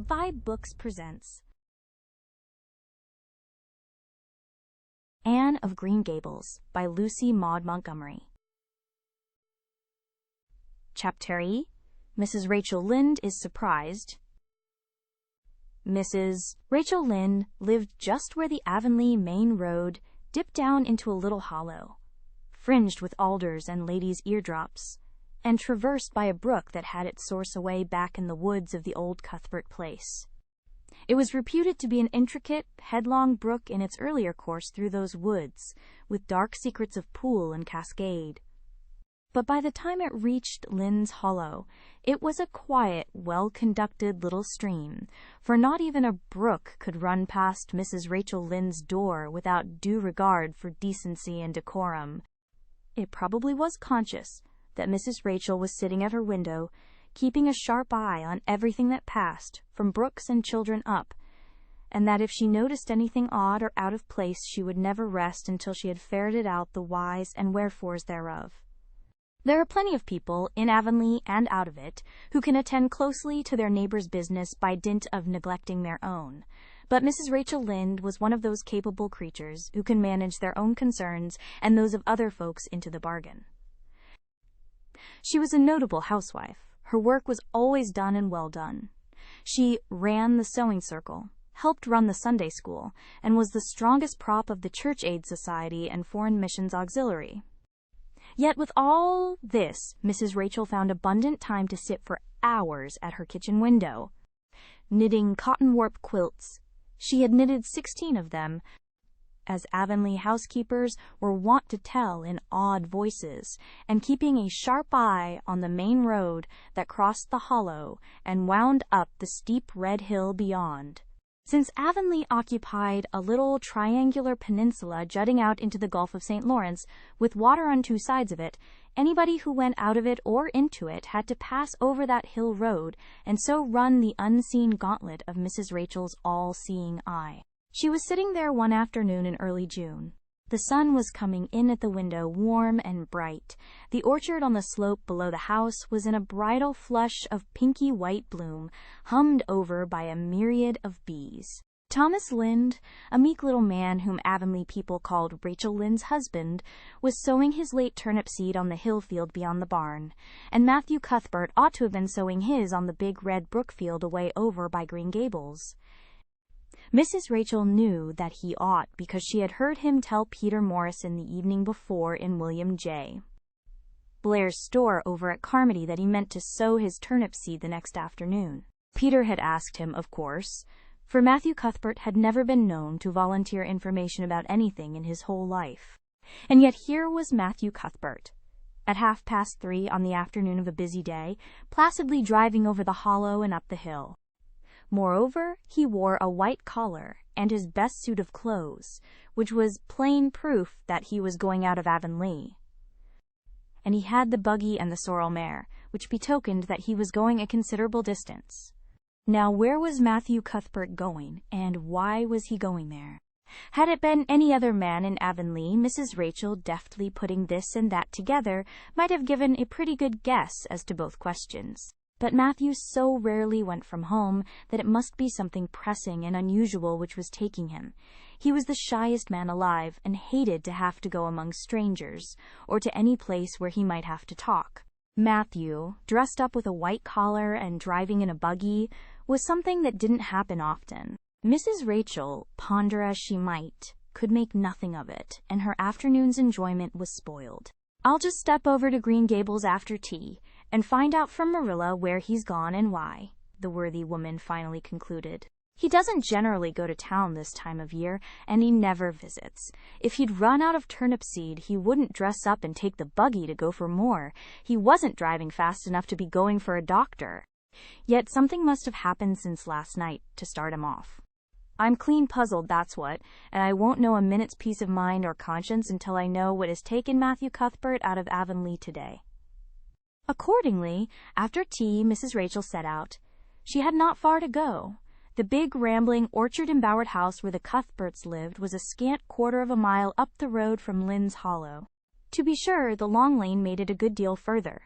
vibeBooks presents Anne of Green Gables by Lucy Maud Montgomery. Chapter E. Mrs. Rachel Lynde is surprised. Mrs. Rachel Lynde lived just where the Avonlea main road dipped down into a little hollow, fringed with alders and ladies' eardrops, and traversed by a brook that had its source away back in the woods of the old Cuthbert place. It was reputed to be an intricate, headlong brook in its earlier course through those woods, with dark secrets of pool and cascade. But by the time it reached Lynde's Hollow, it was a quiet, well-conducted little stream, for not even a brook could run past Mrs. Rachel Lynde's door without due regard for decency and decorum. It probably was conscious that Mrs. Rachel was sitting at her window, keeping a sharp eye on everything that passed, from brooks and children up, and that if she noticed anything odd or out of place she would never rest until she had ferreted out the whys and wherefores thereof. There are plenty of people, in Avonlea and out of it, who can attend closely to their neighbor's business by dint of neglecting their own, but Mrs. Rachel Lynde was one of those capable creatures who can manage their own concerns and those of other folks into the bargain. She was a notable housewife. Her work was always done and well done. She ran the sewing circle, helped run the Sunday school, and was the strongest prop of the Church Aid Society and Foreign Missions Auxiliary. Yet with all this, Mrs. Rachel found abundant time to sit for hours at her kitchen window, knitting cotton warp quilts. She had knitted 16 of them, as Avonlea housekeepers were wont to tell in awed voices, and keeping a sharp eye on the main road that crossed the hollow and wound up the steep red hill beyond. Since Avonlea occupied a little triangular peninsula jutting out into the Gulf of St. Lawrence, with water on two sides of it, anybody who went out of it or into it had to pass over that hill road and so run the unseen gauntlet of Mrs. Rachel's all-seeing eye. She was sitting there one afternoon in early June. The sun was coming in at the window warm and bright. The orchard on the slope below the house was in a bridal flush of pinky white bloom, hummed over by a myriad of bees. Thomas Lynde, a meek little man whom Avonlea people called Rachel Lynde's husband, was sowing his late turnip seed on the hill field beyond the barn, and Matthew Cuthbert ought to have been sowing his on the big red brook field away over by Green Gables. Mrs. Rachel knew that he ought because she had heard him tell Peter Morrison the evening before in William J. Blair's store over at Carmody that he meant to sow his turnip seed the next afternoon. Peter had asked him, of course, for Matthew Cuthbert had never been known to volunteer information about anything in his whole life. And yet here was Matthew Cuthbert, at 3:30 on the afternoon of a busy day, placidly driving over the hollow and up the hill. Moreover, he wore a white collar and his best suit of clothes, which was plain proof that he was going out of Avonlea. And he had the buggy and the sorrel mare, which betokened that he was going a considerable distance. Now where was Matthew Cuthbert going, and why was he going there? Had it been any other man in Avonlea, Mrs. Rachel, deftly putting this and that together, might have given a pretty good guess as to both questions. But Matthew so rarely went from home that it must be something pressing and unusual which was taking him. He was the shyest man alive, and hated to have to go among strangers, or to any place where he might have to talk. Matthew, dressed up with a white collar and driving in a buggy, was something that didn't happen often. Mrs. Rachel, ponder as she might, could make nothing of it, and her afternoon's enjoyment was spoiled. "I'll just step over to Green Gables after tea, and find out from Marilla where he's gone and why," the worthy woman finally concluded. "He doesn't generally go to town this time of year, and he never visits. If he'd run out of turnip seed, he wouldn't dress up and take the buggy to go for more. He wasn't driving fast enough to be going for a doctor. Yet something must have happened since last night to start him off. I'm clean puzzled, that's what, and I won't know a minute's peace of mind or conscience until I know what has taken Matthew Cuthbert out of Avonlea today." Accordingly, after tea, Mrs. Rachel set out. She had not far to go. The big, rambling, orchard-embowered house where the Cuthberts lived was a scant quarter of a mile up the road from Lynde's Hollow. To be sure, the long lane made it a good deal further.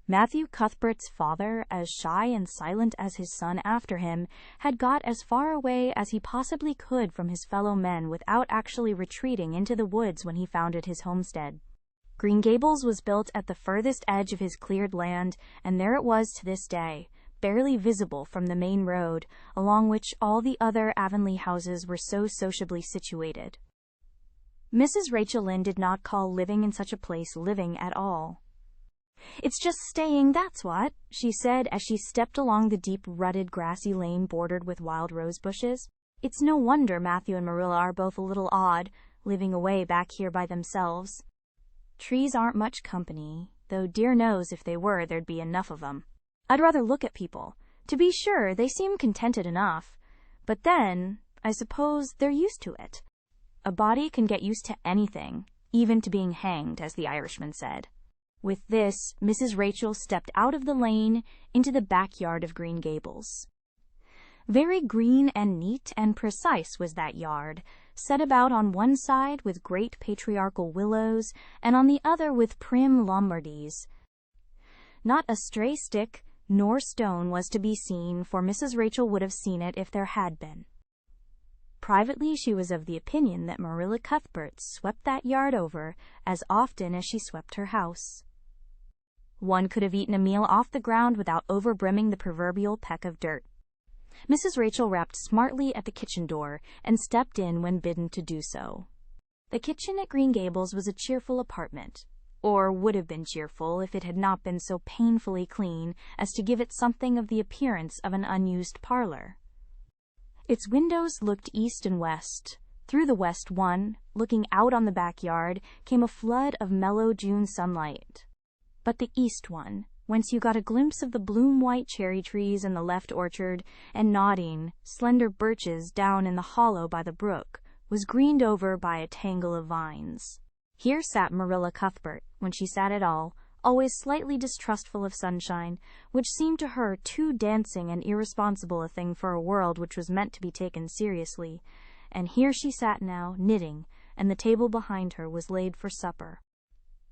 Matthew Cuthbert's father, as shy and silent as his son after him, had got as far away as he possibly could from his fellow men without actually retreating into the woods when he founded his homestead. Green Gables was built at the furthest edge of his cleared land, and there it was to this day, barely visible from the main road, along which all the other Avonlea houses were so sociably situated. Mrs. Rachel Lynde did not call living in such a place living at all. "It's just staying, that's what," she said as she stepped along the deep rutted grassy lane bordered with wild rose bushes. "It's no wonder Matthew and Marilla are both a little odd, living away back here by themselves. Trees aren't much company, though dear knows if they were there'd be enough of 'em. I'd rather look at people. To be sure, they seem contented enough, but then, I suppose, they're used to it. A body can get used to anything, even to being hanged, as the Irishman said." With this, Mrs. Rachel stepped out of the lane into the backyard of Green Gables. Very green and neat and precise was that yard, set about on one side with great patriarchal willows and on the other with prim Lombardies. Not a stray stick nor stone was to be seen, for Mrs. Rachel would have seen it if there had been. Privately, she was of the opinion that Marilla Cuthbert swept that yard over as often as she swept her house. One could have eaten a meal off the ground without overbrimming the proverbial peck of dirt. Mrs. Rachel rapped smartly at the kitchen door and stepped in when bidden to do so. The kitchen at Green Gables was a cheerful apartment, or would have been cheerful if it had not been so painfully clean as to give it something of the appearance of an unused parlor. Its windows looked east and west. Through the west one, looking out on the backyard, came a flood of mellow June sunlight. But the east one, whence you got a glimpse of the bloom-white cherry trees in the left orchard and nodding, slender birches down in the hollow by the brook, was greened over by a tangle of vines. Here sat Marilla Cuthbert, when she sat at all, always slightly distrustful of sunshine, which seemed to her too dancing and irresponsible a thing for a world which was meant to be taken seriously, and here she sat now, knitting, and the table behind her was laid for supper.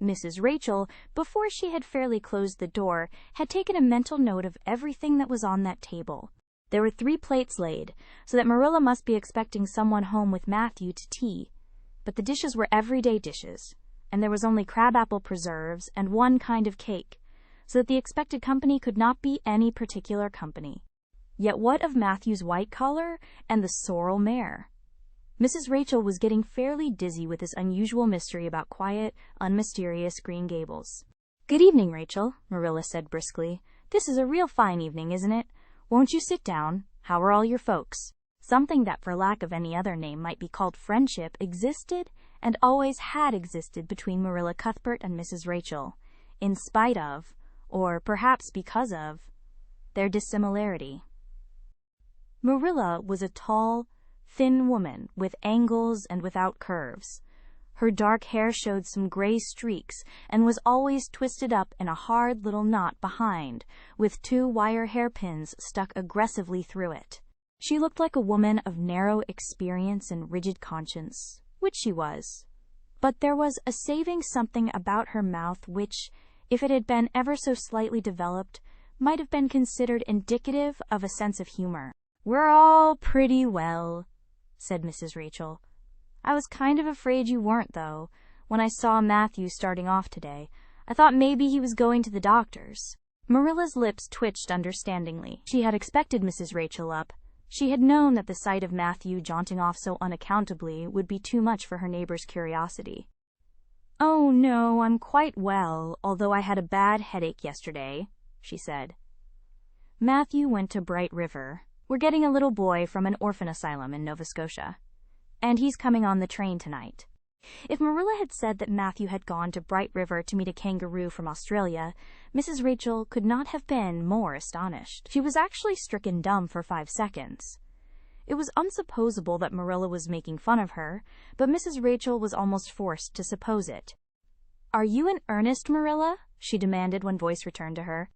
Mrs. Rachel, before she had fairly closed the door, had taken a mental note of everything that was on that table. There were 3 plates laid, so that Marilla must be expecting someone home with Matthew to tea, but the dishes were everyday dishes, and there was only crabapple preserves and one kind of cake, so that the expected company could not be any particular company. Yet what of Matthew's white collar and the sorrel mare? Mrs. Rachel was getting fairly dizzy with this unusual mystery about quiet, unmysterious Green Gables. "Good evening, Rachel," Marilla said briskly. "This is a real fine evening, isn't it? Won't you sit down? How are all your folks?" Something that for lack of any other name might be called friendship existed and always had existed between Marilla Cuthbert and Mrs. Rachel, in spite of, or perhaps because of, their dissimilarity. Marilla was a tall, thin woman with angles and without curves. Her dark hair showed some gray streaks and was always twisted up in a hard little knot behind, with 2 wire hairpins stuck aggressively through it. She looked like a woman of narrow experience and rigid conscience, which she was. But there was a saving something about her mouth which, if it had been ever so slightly developed, might have been considered indicative of a sense of humor. "We're all pretty well," said Mrs. Rachel. "I was kind of afraid you weren't, though. When I saw Matthew starting off today, I thought maybe he was going to the doctor's." Marilla's lips twitched understandingly. She had expected Mrs. Rachel up. She had known that the sight of Matthew jaunting off so unaccountably would be too much for her neighbor's curiosity. "Oh, no, I'm quite well, although I had a bad headache yesterday," she said. "Matthew went to Bright River. We're getting a little boy from an orphan asylum in Nova Scotia, and he's coming on the train tonight." If Marilla had said that Matthew had gone to Bright River to meet a kangaroo from Australia, Mrs. Rachel could not have been more astonished. She was actually stricken dumb for 5 seconds. It was unsupposable that Marilla was making fun of her, but Mrs. Rachel was almost forced to suppose it. "Are you in earnest, Marilla?" she demanded when voice returned to her.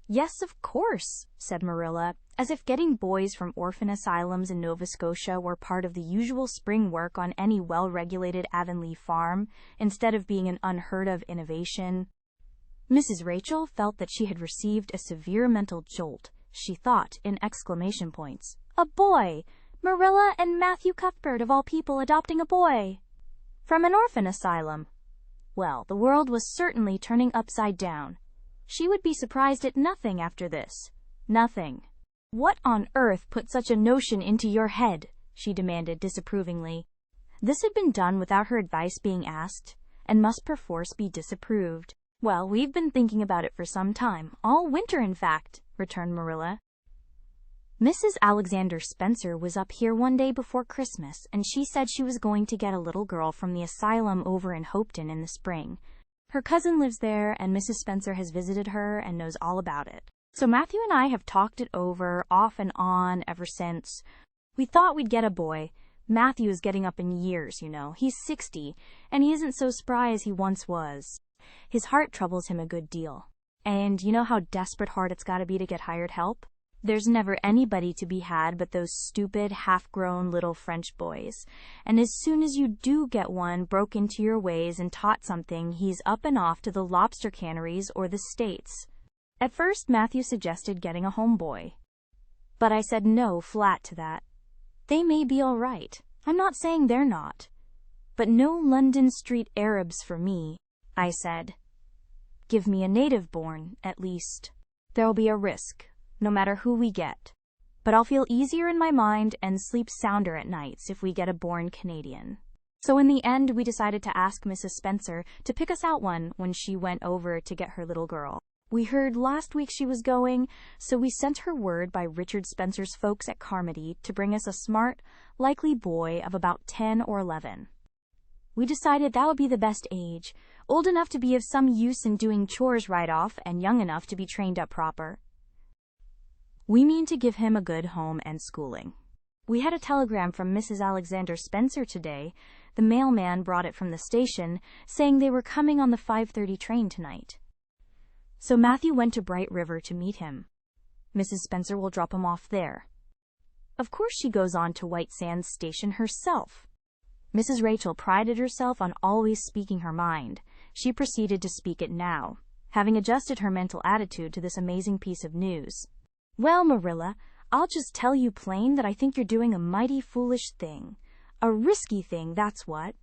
"Yes, of course," said Marilla, as if getting boys from orphan asylums in Nova Scotia were part of the usual spring work on any well-regulated Avonlea farm, instead of being an unheard-of innovation. Mrs. Rachel felt that she had received a severe mental jolt. She thought in exclamation points. A boy! Marilla and Matthew Cuthbert, of all people, adopting a boy! From an orphan asylum. Well, the world was certainly turning upside down. She would be surprised at nothing after this. Nothing. What on earth put such a notion into your head? She demanded disapprovingly. This had been done without her advice being asked, and must perforce be disapproved. Well, we've been thinking about it for some time, all winter in fact, returned Marilla. Mrs. Alexander Spencer was up here one day before Christmas, and she said she was going to get a little girl from the asylum over in Hopeton in the spring. Her cousin lives there, and Mrs. Spencer has visited her and knows all about it. So Matthew and I have talked it over off and on ever since. We thought we'd get a boy. Matthew is getting up in years, you know. He's 60, and he isn't so spry as he once was. His heart troubles him a good deal. And you know how desperate hard it's got to be to get hired help? There's never anybody to be had but those stupid, half-grown little French boys. And as soon as you do get one broke into your ways and taught something, he's up and off to the lobster canneries or the States. At first, Matthew suggested getting a homeboy. But I said no flat to that. They may be all right. I'm not saying they're not. But no London street Arabs for me, I said. Give me a native-born, at least. There'll be a risk, no matter who we get. But I'll feel easier in my mind and sleep sounder at nights if we get a born Canadian. So in the end, we decided to ask Mrs. Spencer to pick us out one when she went over to get her little girl. We heard last week she was going, so we sent her word by Richard Spencer's folks at Carmody to bring us a smart, likely boy of about 10 or 11. We decided that would be the best age, old enough to be of some use in doing chores right off and young enough to be trained up proper. We mean to give him a good home and schooling. We had a telegram from Mrs. Alexander Spencer today. The mailman brought it from the station, saying they were coming on the 5:30 train tonight. So Matthew went to Bright River to meet him. Mrs. Spencer will drop him off there. Of course she goes on to White Sands Station herself. Mrs. Rachel prided herself on always speaking her mind. She proceeded to speak it now, having adjusted her mental attitude to this amazing piece of news. Well, Marilla, I'll just tell you plain that I think you're doing a mighty foolish thing. A risky thing, that's what.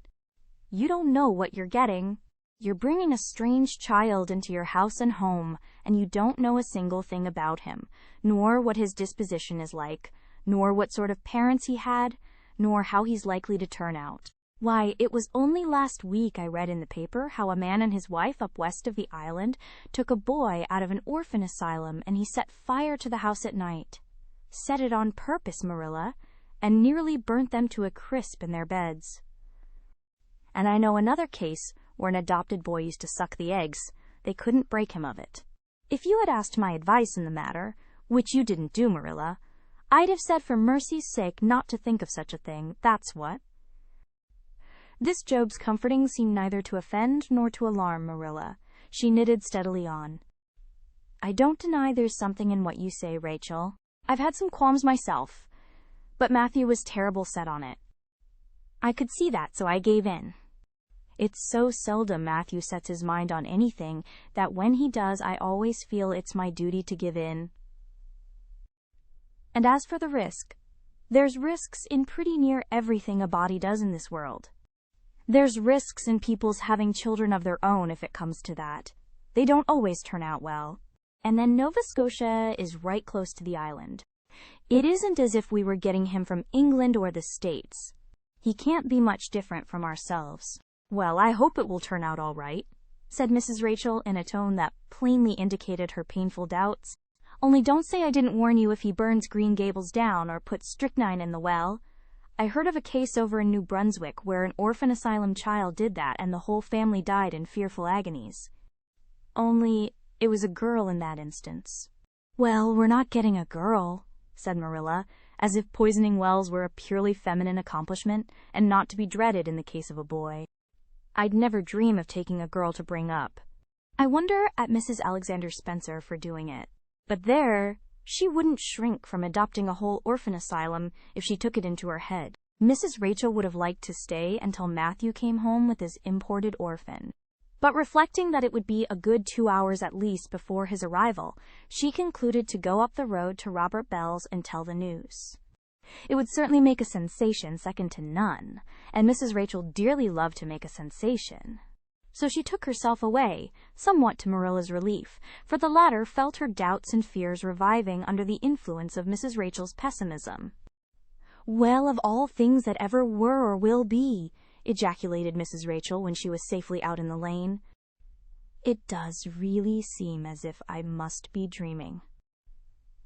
You don't know what you're getting. You're bringing a strange child into your house and home, and you don't know a single thing about him, nor what his disposition is like, nor what sort of parents he had, nor how he's likely to turn out. Why, it was only last week I read in the paper how a man and his wife up west of the island took a boy out of an orphan asylum and he set fire to the house at night. Set it on purpose, Marilla, and nearly burnt them to a crisp in their beds. And I know another case where an adopted boy used to suck the eggs. They couldn't break him of it. If you had asked my advice in the matter, which you didn't do, Marilla, I'd have said for mercy's sake not to think of such a thing, that's what. This Job's comforting seemed neither to offend nor to alarm Marilla. She knitted steadily on. I don't deny there's something in what you say, Rachel. I've had some qualms myself, but Matthew was terrible set on it. I could see that, so I gave in. It's so seldom Matthew sets his mind on anything that when he does I always feel it's my duty to give in. And as for the risk, there's risks in pretty near everything a body does in this world. There's risks in people's having children of their own if it comes to that. They don't always turn out well. And then Nova Scotia is right close to the island. It isn't as if we were getting him from England or the States. He can't be much different from ourselves. Well, I hope it will turn out all right, said Mrs. Rachel in a tone that plainly indicated her painful doubts. Only don't say I didn't warn you if he burns Green Gables down or puts strychnine in the well. I heard of a case over in New Brunswick where an orphan asylum child did that and the whole family died in fearful agonies. Only it was a girl in that instance. Well, we're not getting a girl, said Marilla, as if poisoning wells were a purely feminine accomplishment and not to be dreaded in the case of a boy. I'd never dream of taking a girl to bring up. I wonder at Mrs. Alexander Spencer for doing it. But there, she wouldn't shrink from adopting a whole orphan asylum if she took it into her head. Mrs. Rachel would have liked to stay until Matthew came home with his imported orphan. But reflecting that it would be a good 2 hours at least before his arrival, she concluded to go up the road to Robert Bell's and tell the news. It would certainly make a sensation second to none, and Mrs. Rachel dearly loved to make a sensation. So she took herself away, somewhat to Marilla's relief, for the latter felt her doubts and fears reviving under the influence of Mrs. Rachel's pessimism. "Well, of all things that ever were or will be," ejaculated Mrs. Rachel when she was safely out in the lane. "It does really seem as if I must be dreaming."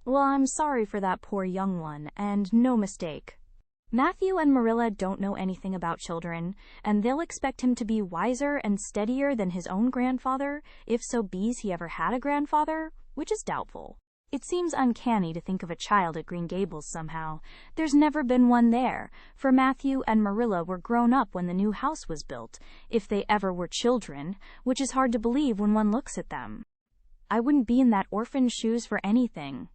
"Well, I'm sorry for that poor young one, and no mistake. Matthew and Marilla don't know anything about children, and they'll expect him to be wiser and steadier than his own grandfather, if so be's he ever had a grandfather, which is doubtful. It seems uncanny to think of a child at Green Gables somehow. There's never been one there, for Matthew and Marilla were grown up when the new house was built, if they ever were children, which is hard to believe when one looks at them. I wouldn't be in that orphan's shoes for anything.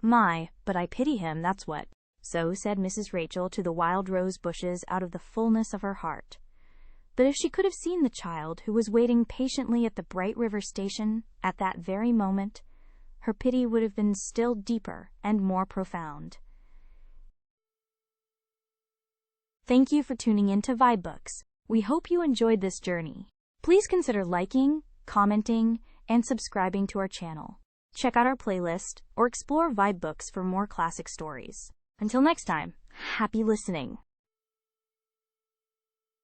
My, but I pity him, that's what." So said Mrs. Rachel to the wild rose bushes out of the fullness of her heart. But if she could have seen the child who was waiting patiently at the Bright River station at that very moment, her pity would have been still deeper and more profound. Thank you for tuning in to vibeBooks. We hope you enjoyed this journey. Please consider liking, commenting, and subscribing to our channel. Check out our playlist or explore vibeBooks for more classic stories. Until next time, happy listening.